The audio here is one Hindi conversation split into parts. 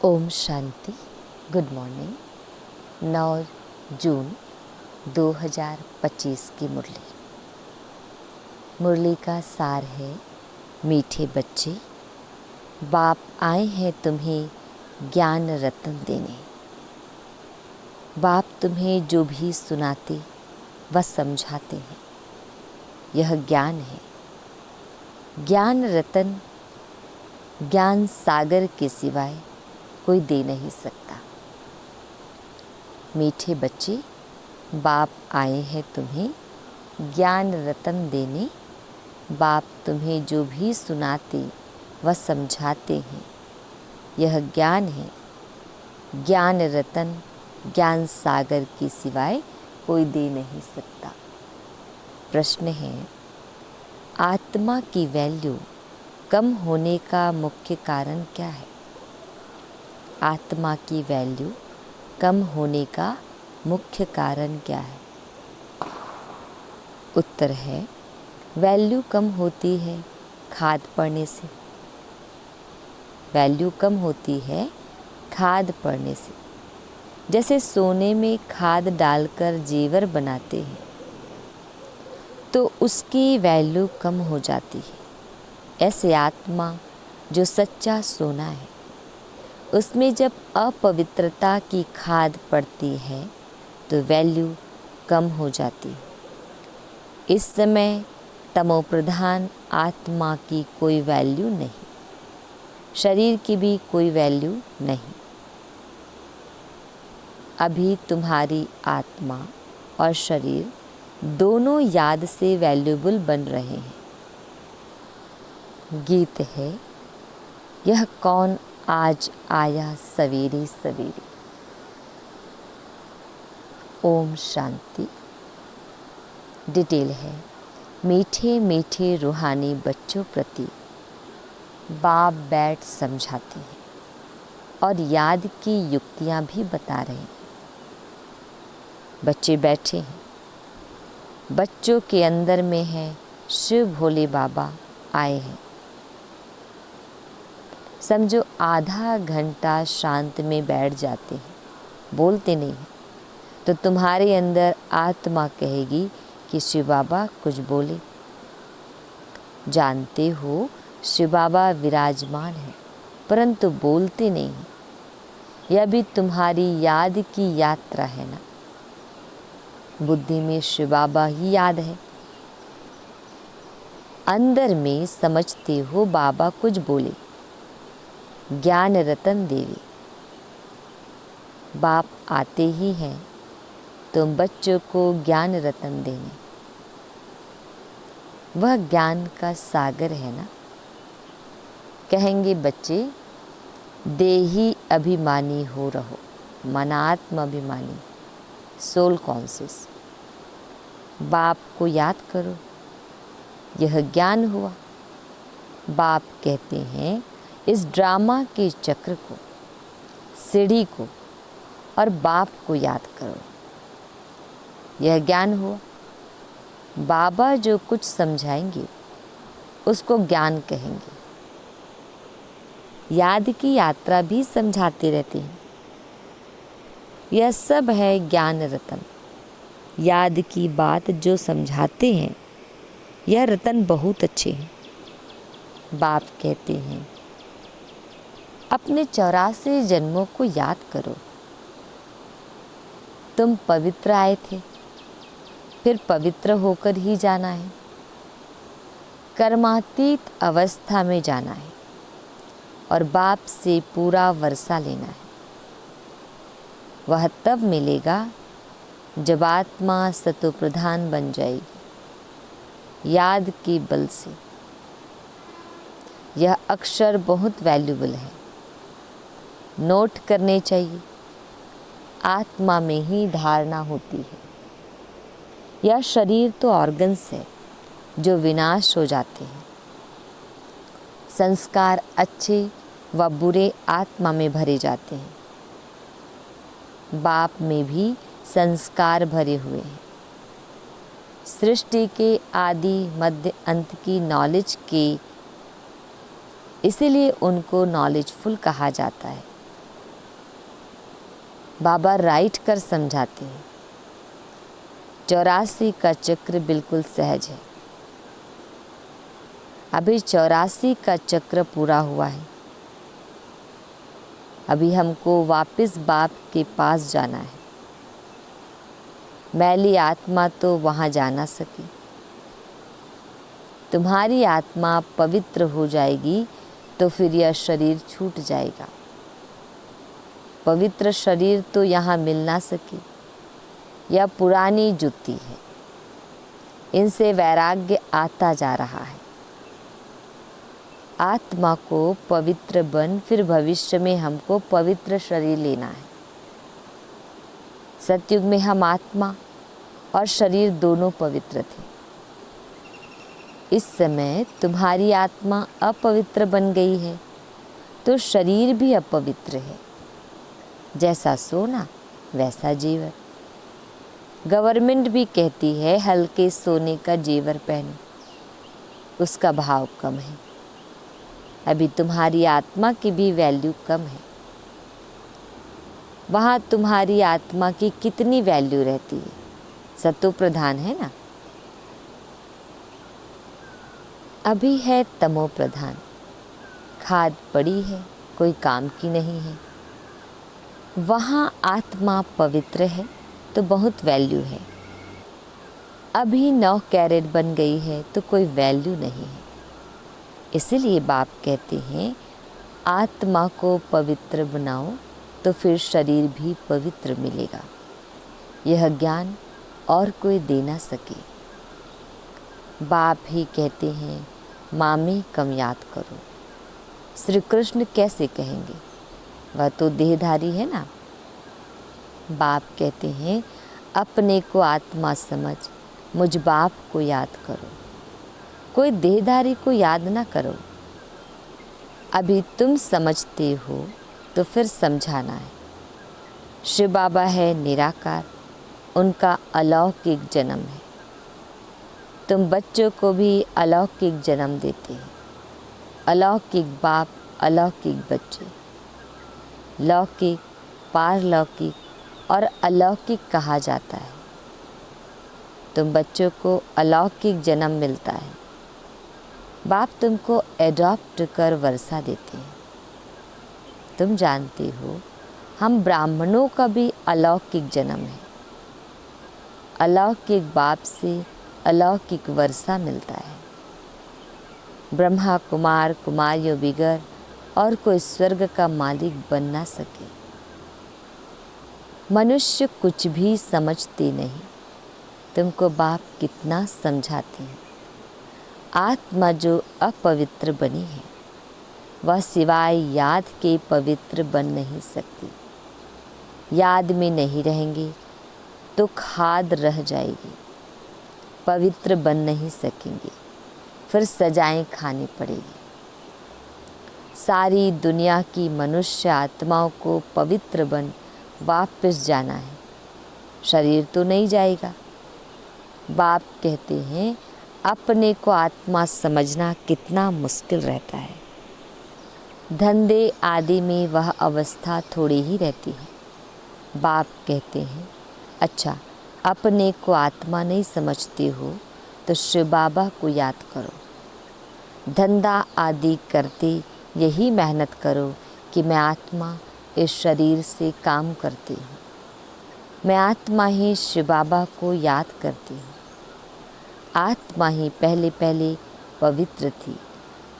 ओम शांति। Good morning. 9 जून 2025 की मुरली का सार है, मीठे बच्चे, बाप आए हैं तुम्हें ज्ञान रतन देने। बाप तुम्हें जो भी सुनाते व समझाते हैं, यह ज्ञान है। ज्ञान रतन, ज्ञान सागर के सिवाय कोई दे नहीं सकता। मीठे बच्चे, बाप आए हैं तुम्हें ज्ञान रतन देने। बाप तुम्हें जो भी सुनाते व समझाते हैं, यह ज्ञान है। ज्ञान रतन, ज्ञान सागर के सिवाय कोई दे नहीं सकता। प्रश्न है, आत्मा की वैल्यू कम होने का मुख्य कारण क्या है? आत्मा की वैल्यू कम होने का मुख्य कारण क्या है? उत्तर है, वैल्यू कम होती है खाद पड़ने से। वैल्यू कम होती है खाद पड़ने से। जैसे सोने में खाद डालकर जेवर बनाते हैं तो उसकी वैल्यू कम हो जाती है। ऐसे आत्मा जो सच्चा सोना है, उसमें जब अपवित्रता की खाद पड़ती है तो वैल्यू कम हो जाती है। इस समय तमोप्रधान आत्मा की कोई वैल्यू नहीं, शरीर की भी कोई वैल्यू नहीं। अभी तुम्हारी आत्मा और शरीर दोनों याद से वैल्यूबल बन रहे हैं। गीत है, यह कौन आज आया सवेरे सवेरे। ओम शांति। डिटेल है, मीठे मीठे रूहानी बच्चों प्रति बाप बैठ समझाते हैं और याद की युक्तियां भी बता रहे हैं। बच्चे बैठे हैं, बच्चों के अंदर में है शिव भोले बाबा आए हैं। समझो आधा घंटा शांत में बैठ जाते हैं, बोलते नहीं हैं, तो तुम्हारे अंदर आत्मा कहेगी कि शिव बाबा कुछ बोले। जानते हो शिव बाबा विराजमान है, परंतु बोलते नहीं हैं। यह भी तुम्हारी याद की यात्रा है ना। बुद्धि में शिव बाबा ही याद है, अंदर में समझते हो बाबा कुछ बोले। ज्ञान रतन देवी, बाप आते ही हैं तुम बच्चों को ज्ञान रतन देने। वह ज्ञान का सागर है ना। कहेंगे बच्चे, देही अभिमानी हो रहो, मनात्म अभिमानी, सोल कॉन्शियस। बाप को याद करो, यह ज्ञान हुआ। बाप कहते हैं, इस ड्रामा के चक्र को, सीढ़ी को और बाप को याद करो, यह ज्ञान हुआ। बाबा जो कुछ समझाएंगे उसको ज्ञान कहेंगे। याद की यात्रा भी समझाते रहते हैं। यह सब है ज्ञान रतन। याद की बात जो समझाते हैं, यह रतन बहुत अच्छे हैं। बाप कहते हैं, अपने 84 जन्मों को याद करो। तुम पवित्र आए थे, फिर पवित्र होकर ही जाना है। कर्मातीत अवस्था में जाना है और बाप से पूरा वर्षा लेना है। वह तब मिलेगा जब आत्मा सतोप्रधान बन जाएगी, याद के बल से। यह अक्षर बहुत वैल्यूबल है, नोट करने चाहिए। आत्मा में ही धारणा होती है। यह शरीर तो ऑर्गन्स है जो विनाश हो जाते हैं। संस्कार अच्छे व बुरे आत्मा में भरे जाते हैं। बाप में भी संस्कार भरे हुए हैं। सृष्टि के आदि मध्य अंत की नॉलेज के, इसीलिए उनको नॉलेजफुल कहा जाता है। बाबा राइट कर समझाते हैं। 84 का चक्र बिल्कुल सहज है। अभी 84 का चक्र पूरा हुआ है। अभी हमको वापस बाप के पास जाना है। मैली आत्मा तो वहाँ जा ना सकी। तुम्हारी आत्मा पवित्र हो जाएगी तो फिर यह शरीर छूट जाएगा। पवित्र शरीर तो यहाँ मिल ना सकी। यह पुरानी जुत्ती है। इनसे वैराग्य आता जा रहा है। आत्मा को पवित्र बन, फिर भविष्य में हमको पवित्र शरीर लेना है। सतयुग में हम आत्मा और शरीर दोनों पवित्र थे। इस समय तुम्हारी आत्मा अपवित्र बन गई है तो शरीर भी अपवित्र है। जैसा सोना वैसा जेवर। गवर्नमेंट भी कहती है हल्के सोने का जेवर पहनो, उसका भाव कम है। अभी तुम्हारी आत्मा की भी वैल्यू कम है। वहाँ तुम्हारी आत्मा की कितनी वैल्यू रहती है? सतो प्रधान है ना। अभी है तमो प्रधान। खाद पड़ी है, कोई काम की नहीं है। वहाँ आत्मा पवित्र है तो बहुत वैल्यू है। अभी 9 कैरेट बन गई है तो कोई वैल्यू नहीं है। इसीलिए बाप कहते हैं आत्मा को पवित्र बनाओ तो फिर शरीर भी पवित्र मिलेगा। यह ज्ञान और कोई दे ना सके। बाप ही कहते हैं मामी कम याद करो। श्री कृष्ण कैसे कहेंगे? वह तो देहधारी है ना। बाप कहते हैं अपने को आत्मा समझ, मुझ बाप को याद करो। कोई देहधारी को याद ना करो। अभी तुम समझते हो तो फिर समझाना है। शिव बाबा है निराकार, उनका अलौकिक जन्म है। तुम बच्चों को भी अलौकिक जन्म देते हैं। अलौकिक बाप, अलौकिक बच्चे। लौकिक, पारलौकिक और अलौकिक कहा जाता है। तुम बच्चों को अलौकिक जन्म मिलता है। बाप तुमको एडॉप्ट कर वर्षा देते हैं। तुम जानते हो हम ब्राह्मणों का भी अलौकिक जन्म है। अलौकिक बाप से अलौकिक वर्षा मिलता है। ब्रह्मा कुमार कुमारियों बिगर और कोई स्वर्ग का मालिक बन ना सके। मनुष्य कुछ भी समझते नहीं। तुमको बाप कितना समझाते हैं। आत्मा जो अपवित्र बनी है वह सिवाय याद के पवित्र बन नहीं सकती। याद में नहीं रहेंगे तो खाद रह जाएगी। पवित्र बन नहीं सकेंगे, फिर सजाएं खानी पड़ेगी। सारी दुनिया की मनुष्य आत्माओं को पवित्र बन वापस जाना है। शरीर तो नहीं जाएगा। बाप कहते हैं अपने को आत्मा समझना कितना मुश्किल रहता है। धंधे आदि में वह अवस्था थोड़ी ही रहती है। बाप कहते हैं अच्छा अपने को आत्मा नहीं समझते हो तो शिव बाबा को याद करो। धंधा आदि करते यही मेहनत करो कि मैं आत्मा इस शरीर से काम करती हूँ। मैं आत्मा ही शिव बाबा को याद करती हूँ। आत्मा ही पहले पहले पवित्र थी,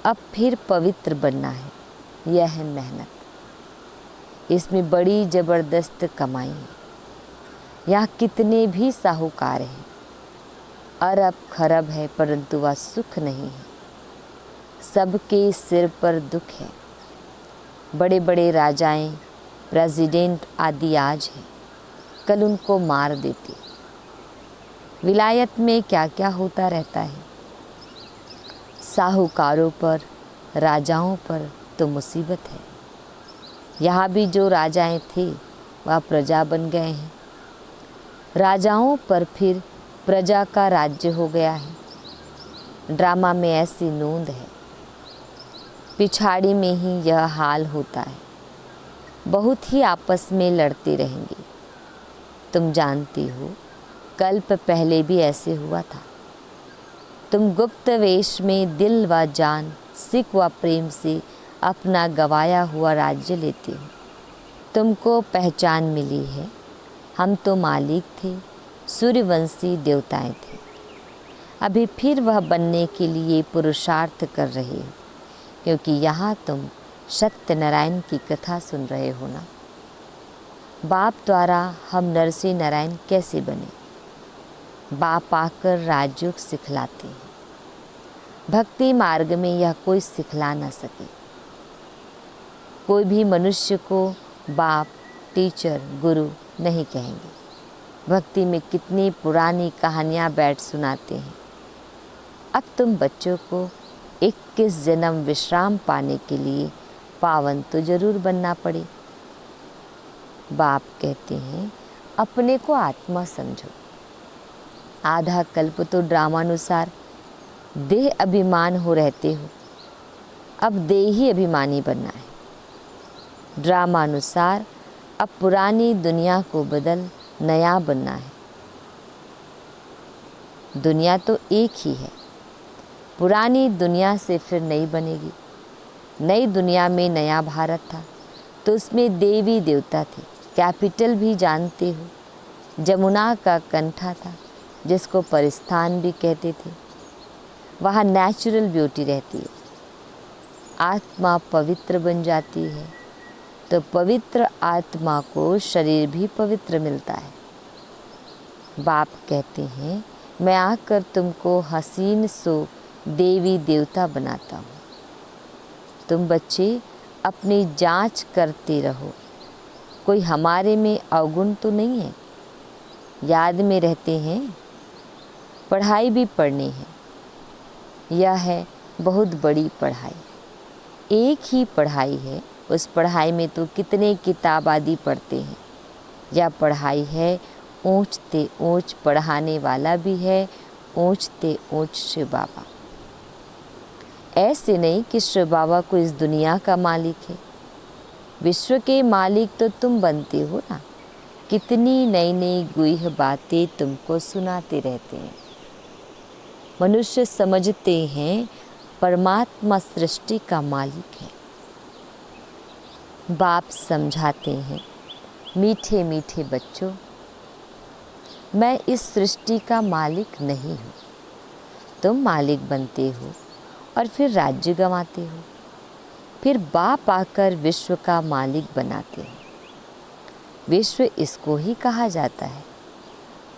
अब फिर पवित्र बनना है। यह है मेहनत। इसमें बड़ी ज़बरदस्त कमाई है। यहाँ कितने भी साहूकार हैं, अरब खरब है, परंतु वह सुख नहीं है। सबके सिर पर दुख है। बड़े बड़े राजाएं, प्रेसिडेंट आदि आज हैं, कल उनको मार देते। विलायत में क्या क्या होता रहता है। साहूकारों पर, राजाओं पर तो मुसीबत है। यहाँ भी जो राजाएं थे वह प्रजा बन गए हैं। राजाओं पर फिर प्रजा का राज्य हो गया है। ड्रामा में ऐसी नोंद है। पिछाड़ी में ही यह हाल होता है। बहुत ही आपस में लड़ते रहेंगे। तुम जानती हो, कल्प पहले भी ऐसे हुआ था। तुम गुप्त वेश में दिल व जान, सिख व प्रेम से अपना गवाया हुआ राज्य लेते हो। तुमको पहचान मिली है। हम तो मालिक थे, सूर्यवंशी देवताएं थे। अभी फिर वह बनने के लिए पुरुषार्थ कर रहे हो, क्योंकि यहाँ तुम सत्यनारायण की कथा सुन रहे हो ना। बाप द्वारा हम नरसिंह नारायण कैसे बने, बाप आकर राजयोग सिखलाते हैं। भक्ति मार्ग में यह कोई सिखला न सके। कोई भी मनुष्य को बाप, टीचर, गुरु नहीं कहेंगे। भक्ति में कितनी पुरानी कहानियाँ बैठ सुनाते हैं। अब तुम बच्चों को 21 जन्म विश्राम पाने के लिए पावन तो जरूर बनना पड़े। बाप कहते हैं, अपने को आत्मा समझो। आधा कल्प तो ड्रामानुसार देह अभिमान हो रहते हो, अब देही अभिमानी बनना है। ड्रामानुसार अब पुरानी दुनिया को बदल नया बनना है। दुनिया तो एक ही है, पुरानी दुनिया से फिर नई बनेगी। नई दुनिया में नया भारत था, तो उसमें देवी देवता थे। कैपिटल भी जानते हो, जमुना का कंठा था, जिसको परिस्थान भी कहते थे। वहाँ नेचुरल ब्यूटी रहती है। आत्मा पवित्र बन जाती है, तो पवित्र आत्मा को शरीर भी पवित्र मिलता है। बाप कहते हैं, मैं आकर तुमको हसीन सो देवी देवता बनाता हूँ। तुम बच्चे अपनी जांच करते रहो, कोई हमारे में अवगुण तो नहीं है। याद में रहते हैं, पढ़ाई भी पढ़नी है। यह है बहुत बड़ी पढ़ाई। एक ही पढ़ाई है, उस पढ़ाई में तो कितने किताब आदि पढ़ते हैं। यह पढ़ाई है ऊंच ते ऊंच, पढ़ाने वाला भी है ऊंच ते ऊंच शिव बाबा। ऐसे नहीं कि शिव बाबा को इस दुनिया का मालिक है। विश्व के मालिक तो तुम बनते हो ना। कितनी नई नई गुह्य बातें तुमको सुनाते रहते हैं। मनुष्य समझते हैं परमात्मा सृष्टि का मालिक है। बाप समझाते हैं, मीठे मीठे बच्चों, मैं इस सृष्टि का मालिक नहीं हूँ। तुम मालिक बनते हो और फिर राज्य गंवाते हो। फिर बाप आकर विश्व का मालिक बनाते हैं। विश्व इसको ही कहा जाता है।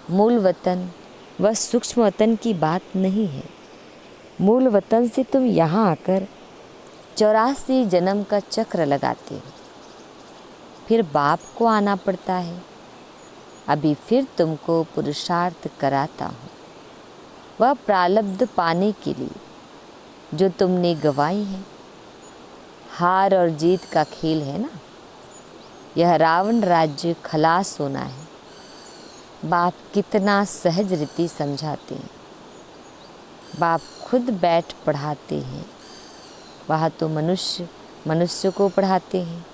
मूल वतन व सूक्ष्म वतन की बात नहीं है। मूल वतन से तुम यहाँ आकर 84 जन्म का चक्र लगाते हो। फिर बाप को आना पड़ता है। अभी फिर तुमको पुरुषार्थ कराता हूँ, वह प्रारब्ध पाने के लिए जो तुमने गवाई है। हार और जीत का खेल है ना। यह रावण राज्य खलास होना है। बाप कितना सहज रीति समझाते हैं। बाप खुद बैठ पढ़ाते हैं। वह तो मनुष्य को पढ़ाते हैं।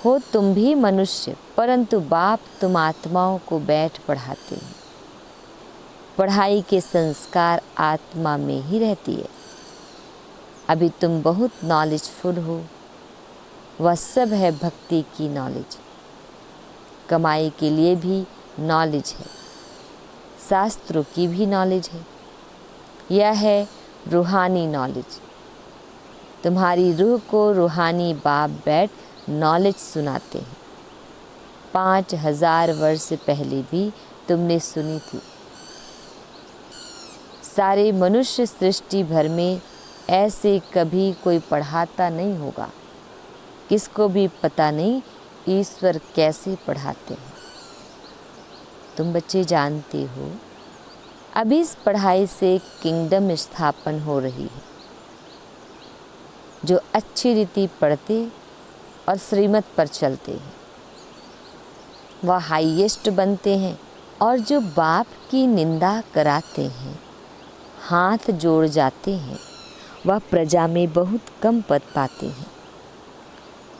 हो तुम भी मनुष्य, परंतु बाप तुम आत्माओं को बैठ पढ़ाते हैं। पढ़ाई के संस्कार आत्मा में ही रहती है। अभी तुम बहुत नॉलेजफुल हो। वह सब है भक्ति की नॉलेज। कमाई के लिए भी नॉलेज है, शास्त्रों की भी नॉलेज है। यह है रूहानी नॉलेज। तुम्हारी रूह को रूहानी बाप बैठ नॉलेज सुनाते हैं। 5000 वर्ष पहले भी तुमने सुनी थी। सारे मनुष्य सृष्टि भर में ऐसे कभी कोई पढ़ाता नहीं होगा। किसको भी पता नहीं ईश्वर कैसे पढ़ाते हैं। तुम बच्चे जानते हो, अभी इस पढ़ाई से किंगडम स्थापन हो रही है। जो अच्छी रीति पढ़ते और श्रीमत पर चलते हैं वह हाईएस्ट बनते हैं, और जो बाप की निंदा कराते हैं, हाथ जोड़ जाते हैं, वह प्रजा में बहुत कम पद पाते हैं।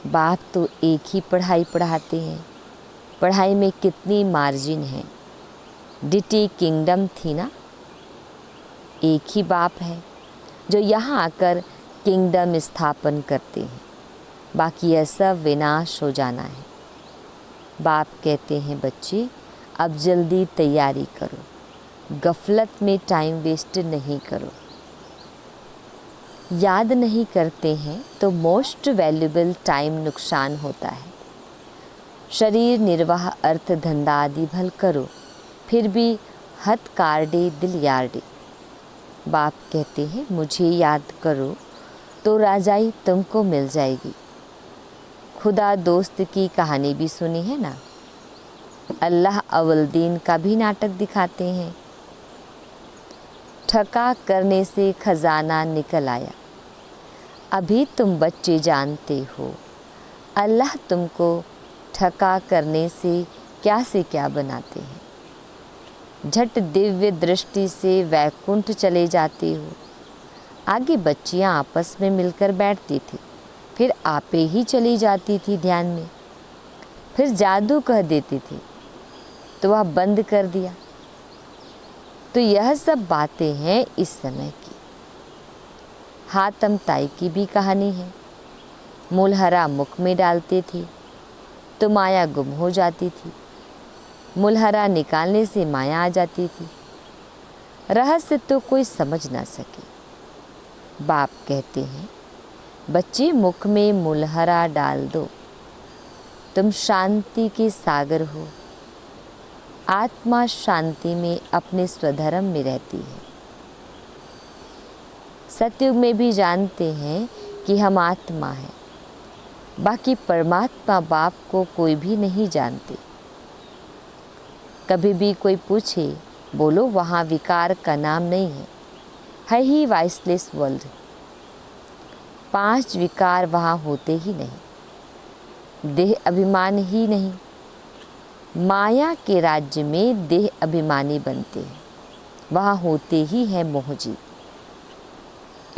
बाप तो एक ही पढ़ाई पढ़ाते हैं, पढ़ाई में कितनी मार्जिन है। डिटी किंगडम थी ना, एक ही बाप है जो यहाँ आकर किंगडम स्थापन करते हैं, बाकी यह सब विनाश हो जाना है। बाप कहते हैं बच्चे अब जल्दी तैयारी करो, गफलत में टाइम वेस्ट नहीं करो। याद नहीं करते हैं तो मोस्ट वैल्यूबल टाइम नुकसान होता है। शरीर निर्वाह अर्थ धंधा आदि भल करो, फिर भी हथ कार्डे दिल यार्डे। बाप कहते हैं मुझे याद करो तो राजाई तुमको मिल जाएगी। खुदा दोस्त की कहानी भी सुनी है ना, अल्लाह अवलदीन का भी नाटक दिखाते हैं। ठका करने से खजाना निकल आया, अभी तुम बच्चे जानते हो अल्लाह तुमको ठका करने से क्या बनाते हैं। झट दिव्य दृष्टि से वैकुंठ चले जाते हो। आगे बच्चियां आपस में मिलकर बैठती थी, फिर आपे ही चली जाती थी ध्यान में, फिर जादू कह देती थी तो वह बंद कर दिया। तो यह सब बातें हैं इस समय की। हातम ताई की भी कहानी है। मुलहरा मुख में डालते थे तो माया गुम हो जाती थी, मुलहरा निकालने से माया आ जाती थी। रहस्य तो कोई समझ ना सके। बाप कहते हैं बच्चे मुख में मुलहरा डाल दो, तुम शांति के सागर हो। आत्मा शांति में अपने स्वधर्म में रहती है। सतयुग में भी जानते हैं कि हम आत्मा हैं, बाकी परमात्मा बाप को कोई भी नहीं जानते। कभी भी कोई पूछे बोलो वहाँ विकार का नाम नहीं है ही वाइसलेस वर्ल्ड। 5 विकार वहाँ होते ही नहीं, देह अभिमान ही नहीं। माया के राज्य में देह अभिमानी बनते हैं, वहाँ होते ही है मोहजीत।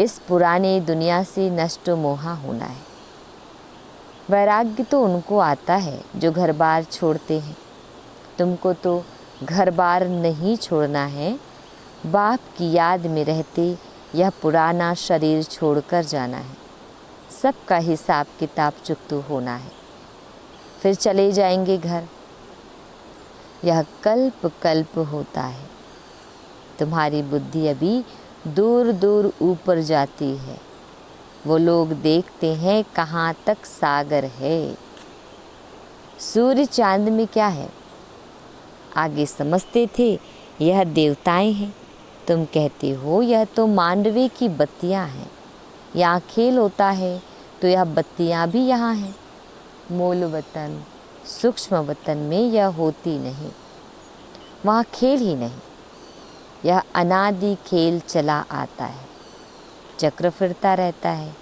इस पुराने दुनिया से नष्ट मोहा होना है। वैराग्य तो उनको आता है जो घर बार छोड़ते हैं। तुमको तो घर बार नहीं छोड़ना है, बाप की याद में रहते यह पुराना शरीर छोड़कर जाना है। सबका हिसाब किताब चुकतू होना है, फिर चले जाएंगे घर। यह कल्प कल्प होता है। तुम्हारी बुद्धि अभी दूर दूर ऊपर जाती है। वो लोग देखते हैं कहाँ तक सागर है। सूर्य चांद में क्या है, आगे समझते थे यह देवताएं हैं। तुम कहते हो यह तो मांडवे की बत्तियां हैं। यहाँ खेल होता है तो यह बत्तियां भी यहाँ हैं। मूल वतन सूक्ष्म वतन में यह होती नहीं, वहाँ खेल ही नहीं। यह अनादि खेल चला आता है, चक्र फिरता रहता है,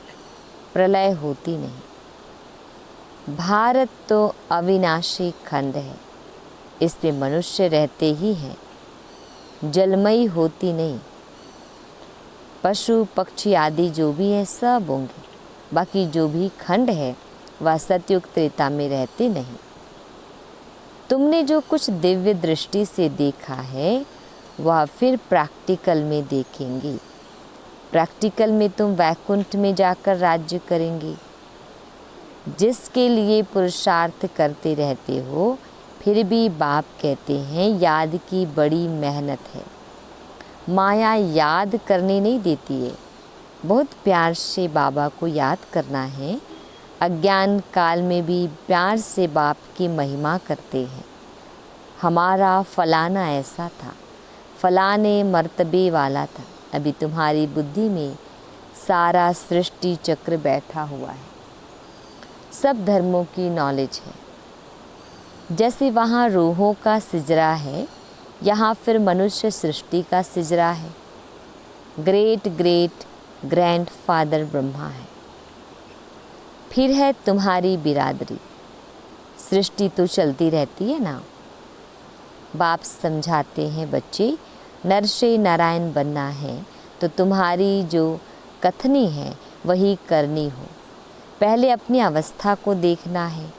प्रलय होती नहीं। भारत तो अविनाशी खंड है, इसमें मनुष्य रहते ही हैं, जलमयी होती नहीं। पशु पक्षी आदि जो भी है सब होंगे, बाकी जो भी खंड है वह सतयुग त्रेता में रहते नहीं। तुमने जो कुछ दिव्य दृष्टि से देखा है वह फिर प्रैक्टिकल में देखेंगे। प्रैक्टिकल में तुम वैकुंठ में जाकर राज्य करेंगे। जिसके लिए पुरुषार्थ करते रहते हो, फिर भी बाप कहते हैं याद की बड़ी मेहनत है। माया याद करने नहीं देती है। बहुत प्यार से बाबा को याद करना है। अज्ञान काल में भी प्यार से बाप की महिमा करते हैं। हमारा फलाना ऐसा था, फलाने मर्तबे वाला था। अभी तुम्हारी बुद्धि में सारा सृष्टि चक्र बैठा हुआ है, सब धर्मों की नॉलेज है। जैसे वहाँ रूहों का सिजरा है, यहाँ फिर मनुष्य सृष्टि का सिजरा है। Great great grand father Brahma है। फिर है तुम्हारी बिरादरी। सृष्टि तो चलती रहती है ना। बाप समझाते हैं बच्चे, नर से नारायण बनना है तो तुम्हारी जो कथनी है वही करनी हो। पहले अपनी अवस्था को देखना है।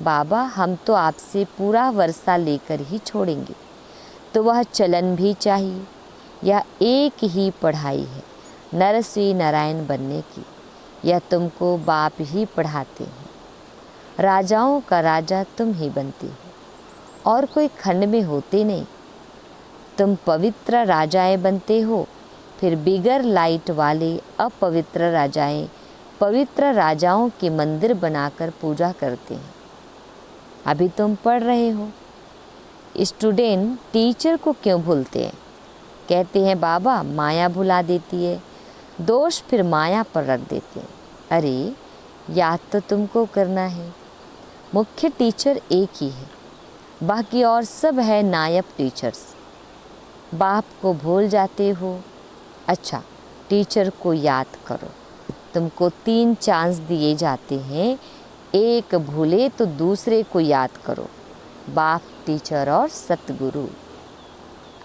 बाबा, हम तो आपसे पूरा वर्षा लेकर ही छोड़ेंगे, तो वह चलन भी चाहिए। यह एक ही पढ़ाई है नर से नारायण बनने की, यह तुमको बाप ही पढ़ाते हैं। राजाओं का राजा तुम ही बनते हो और कोई खंड में होते नहीं। तुम पवित्र राजाएं बनते हो, फिर बिगर लाइट वाले अपवित्र राजाएं पवित्र राजाओं के मंदिर बनाकर पूजा करते हैं। अभी तुम पढ़ रहे हो। स्टूडेंट टीचर को क्यों भूलते हैं? कहते हैं बाबा माया भुला देती है, दोष फिर माया पर रख देते हैं। अरे याद तो तुमको करना है। मुख्य टीचर एक ही है, बाकी और सब है नायब टीचर्स। बाप को भूल जाते हो। अच्छा, टीचर को याद करो। तुमको 3 चांस दिए जाते हैं, एक भूले तो दूसरे को याद करो, बाप, टीचर और सतगुरु।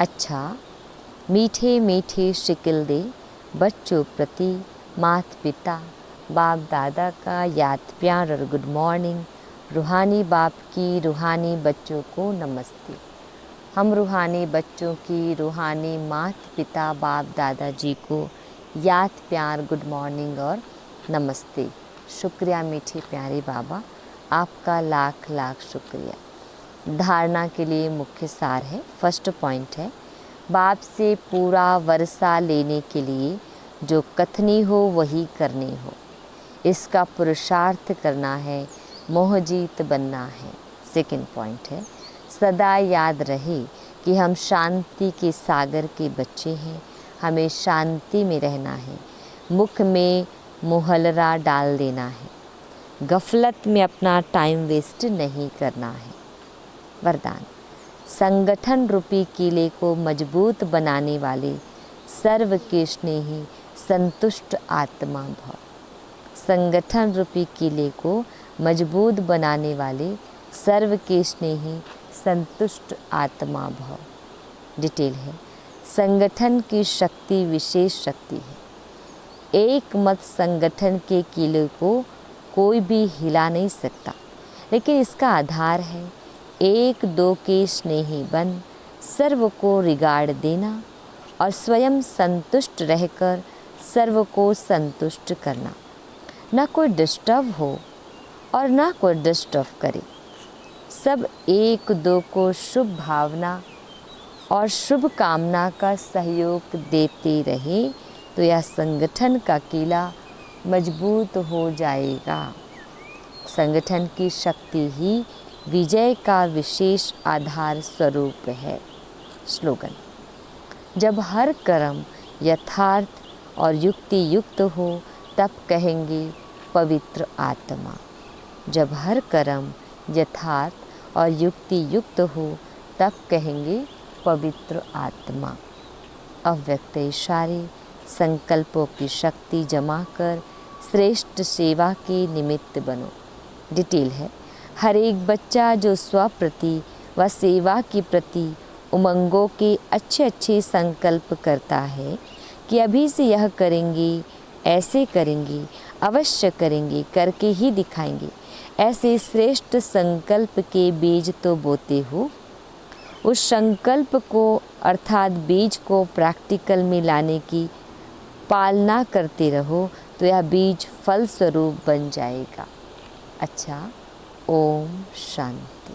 अच्छा, मीठे मीठे शिकिल दे बच्चों प्रति माता पिता बाप दादा का याद प्यार और गुड मॉर्निंग। रूहानी बाप की रूहानी बच्चों को नमस्ते। हम रूहानी बच्चों की रूहानी माता पिता बाप दादा जी को याद प्यार गुड मॉर्निंग और नमस्ते। शुक्रिया मीठे प्यारे बाबा, आपका लाख लाख शुक्रिया। धारणा के लिए मुख्य सार है, फर्स्ट पॉइंट है, बाप से पूरा वर्षा लेने के लिए जो कथनी हो वही करनी हो। इसका पुरुषार्थ करना है, मोहजीत बनना है। सेकंड पॉइंट है, सदा याद रहे कि हम शांति के सागर के बच्चे हैं, हमें शांति में रहना है, मुख में मुहलरा डाल देना है, गफलत में अपना टाइम वेस्ट नहीं करना है। वरदान, संगठन रूपी किले को मजबूत बनाने वाले सर्व के स्नेही संतुष्ट आत्मा भव। संगठन रूपी किले को मजबूत बनाने वाले सर्व के स्नेही संतुष्ट आत्मा भव। डिटेल है, संगठन की शक्ति विशेष शक्ति है। एक मत संगठन के किले को कोई भी हिला नहीं सकता, लेकिन इसका आधार है एक दो के स्नेही बन सर्व को रिगार्ड देना और स्वयं संतुष्ट रहकर सर्व को संतुष्ट करना। ना कोई डिस्टर्ब हो और ना कोई डिस्टर्ब करे। सब एक दो को शुभ भावना और शुभ कामना का सहयोग देते रहे तो यह संगठन का किला मजबूत हो जाएगा। संगठन की शक्ति ही विजय का विशेष आधार स्वरूप है। स्लोगन, जब हर कर्म यथार्थ और युक्ति युक्त हो तब कहेंगे पवित्र आत्मा। जब हर कर्म यथार्थ और युक्ति युक्त हो तब कहेंगे पवित्र आत्मा। अव्यक्त इशारे संकल्पों की शक्ति जमा कर श्रेष्ठ सेवा के निमित्त बनो। डिटेल है, हर एक बच्चा जो स्वप्रति व सेवा के प्रति उमंगों के अच्छे अच्छे संकल्प करता है कि अभी से यह करेंगे, ऐसे करेंगे, अवश्य करेंगे, करके ही दिखाएंगे, ऐसे श्रेष्ठ संकल्प के बीज तो बोते हो। उस संकल्प को अर्थात बीज को प्रैक्टिकल में लाने की पालना करते रहो तो यह बीज फल स्वरूप बन जाएगा। अच्छा, ओम शांति।